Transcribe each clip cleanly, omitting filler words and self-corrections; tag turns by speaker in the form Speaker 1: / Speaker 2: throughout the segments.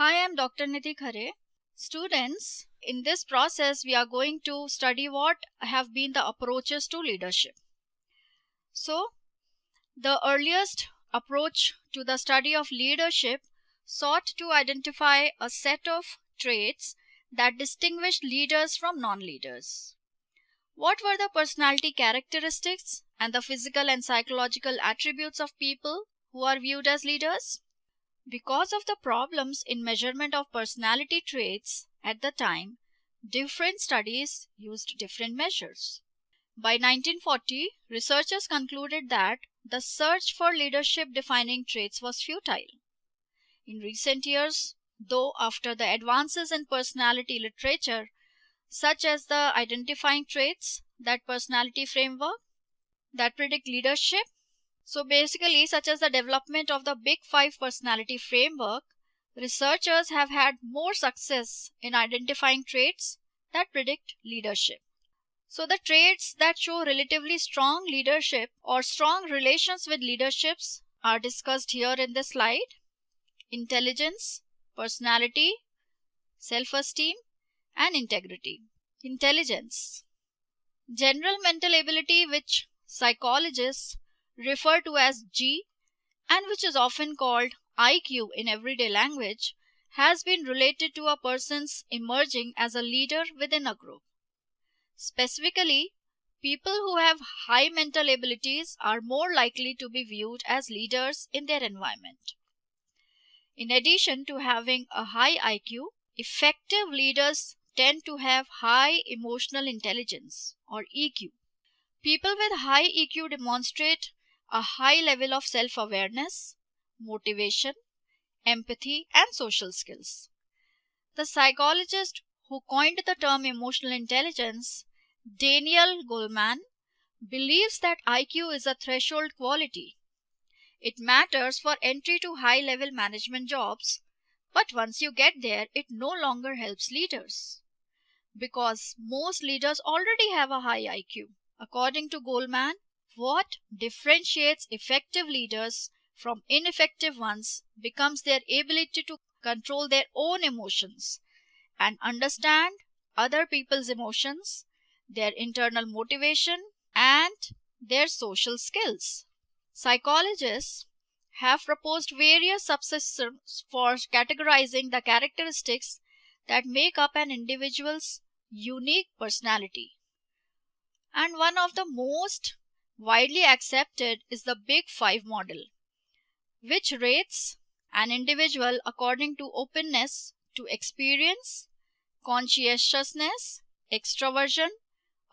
Speaker 1: Hi, I am Dr. Nidhi Khare. Students, in this process, we are going to study what have been the approaches to leadership. So, the earliest approach to the study of leadership sought to identify a set of traits that distinguished leaders from non-leaders. What were the personality characteristics and the physical and psychological attributes of people who are viewed as leaders? Because of the problems in measurement of personality traits at the time, different studies used different measures. By 1940, researchers concluded that the search for leadership defining traits was futile. In recent years, though, after the advances in personality literature, such as the identifying traits, that personality framework that predict leadership, so basically, such as the development of the Big Five personality framework, researchers have had more success in identifying traits that predict leadership. So the traits that show relatively strong leadership or strong relations with leaderships are discussed here in this slide: intelligence, personality, self-esteem, and integrity. Intelligence. General mental ability, which psychologists refer to as G and which is often called IQ in everyday language, has been related to a person's emerging as a leader within a group. Specifically, people who have high mental abilities are more likely to be viewed as leaders in their environment. In addition to having a high IQ, effective leaders tend to have high emotional intelligence or EQ. People with high EQ demonstrate a high level of self-awareness, motivation, empathy, and social skills. The psychologist who coined the term emotional intelligence, Daniel Goleman, believes that IQ is a threshold quality. It matters for entry to high-level management jobs, but once you get there, it no longer helps leaders, because most leaders already have a high IQ. According to Goleman, what differentiates effective leaders from ineffective ones becomes their ability to control their own emotions and understand other people's emotions, their internal motivation, and their social skills. Psychologists have proposed various subsystems for categorizing the characteristics that make up an individual's unique personality. And one of the most widely accepted is the Big Five model, which rates an individual according to openness to experience, conscientiousness, extroversion,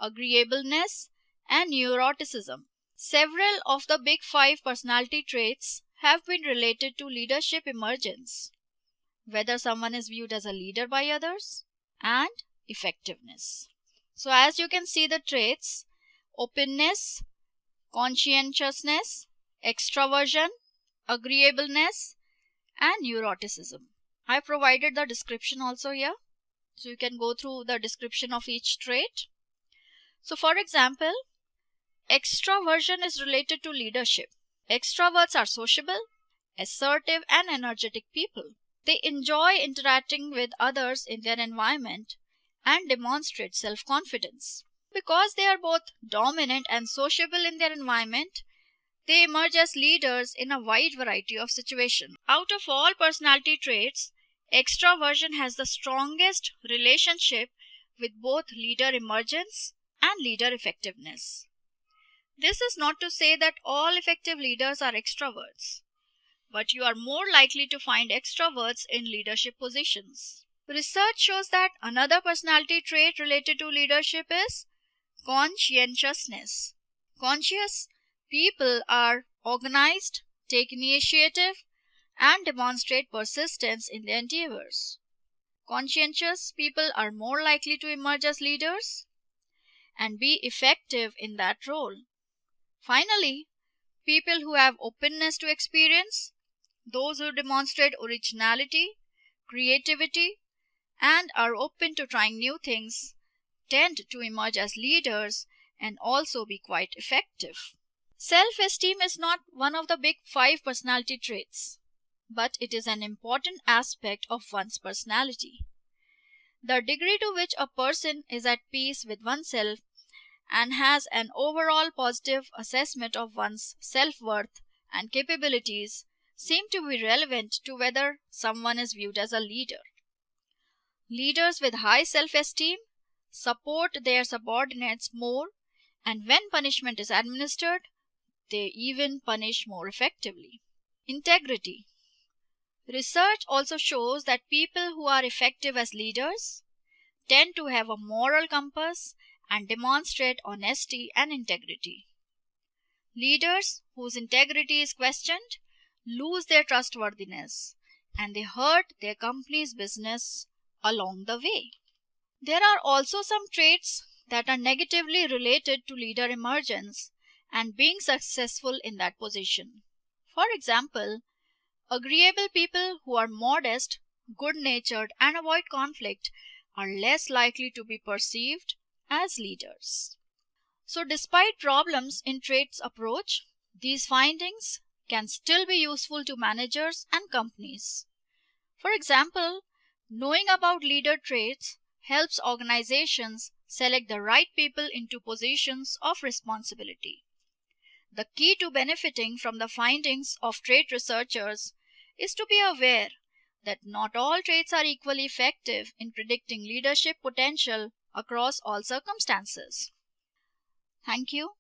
Speaker 1: agreeableness, and neuroticism. Several of the Big Five personality traits have been related to leadership emergence, whether someone is viewed as a leader by others, and effectiveness. So as you can see the traits: openness, conscientiousness, extroversion, agreeableness, and neuroticism. I provided the description also here, so you can go through the description of each trait. So for example, extroversion is related to leadership. Extroverts are sociable, assertive, and energetic people. They enjoy interacting with others in their environment and demonstrate self-confidence. Because they are both dominant and sociable in their environment, they emerge as leaders in a wide variety of situations. Out of all personality traits, extroversion has the strongest relationship with both leader emergence and leader effectiveness. This is not to say that all effective leaders are extroverts, but you are more likely to find extroverts in leadership positions. Research shows that another personality trait related to leadership is conscientiousness. Conscious people are organized, take initiative, and demonstrate persistence in their endeavors. Conscientious people are more likely to emerge as leaders and be effective in that role. Finally, people who have openness to experience, those who demonstrate originality, creativity, and are open to trying new things, tend to emerge as leaders and also be quite effective. Self-esteem is not one of the Big Five personality traits, but it is an important aspect of one's personality. The degree to which a person is at peace with oneself and has an overall positive assessment of one's self-worth and capabilities seem to be relevant to whether someone is viewed as a leader. Leaders with high self-esteem support their subordinates more, and when punishment is administered, they even punish more effectively. Integrity. Research also shows that people who are effective as leaders tend to have a moral compass and demonstrate honesty and integrity. Leaders whose integrity is questioned lose their trustworthiness, and they hurt their company's business along the way. There are also some traits that are negatively related to leader emergence and being successful in that position. For example, agreeable people who are modest, good-natured, and avoid conflict are less likely to be perceived as leaders. So, despite problems in traits approach, these findings can still be useful to managers and companies. For example, knowing about leader traits helps organizations select the right people into positions of responsibility. The key to benefiting from the findings of trait researchers is to be aware that not all traits are equally effective in predicting leadership potential across all circumstances. Thank you.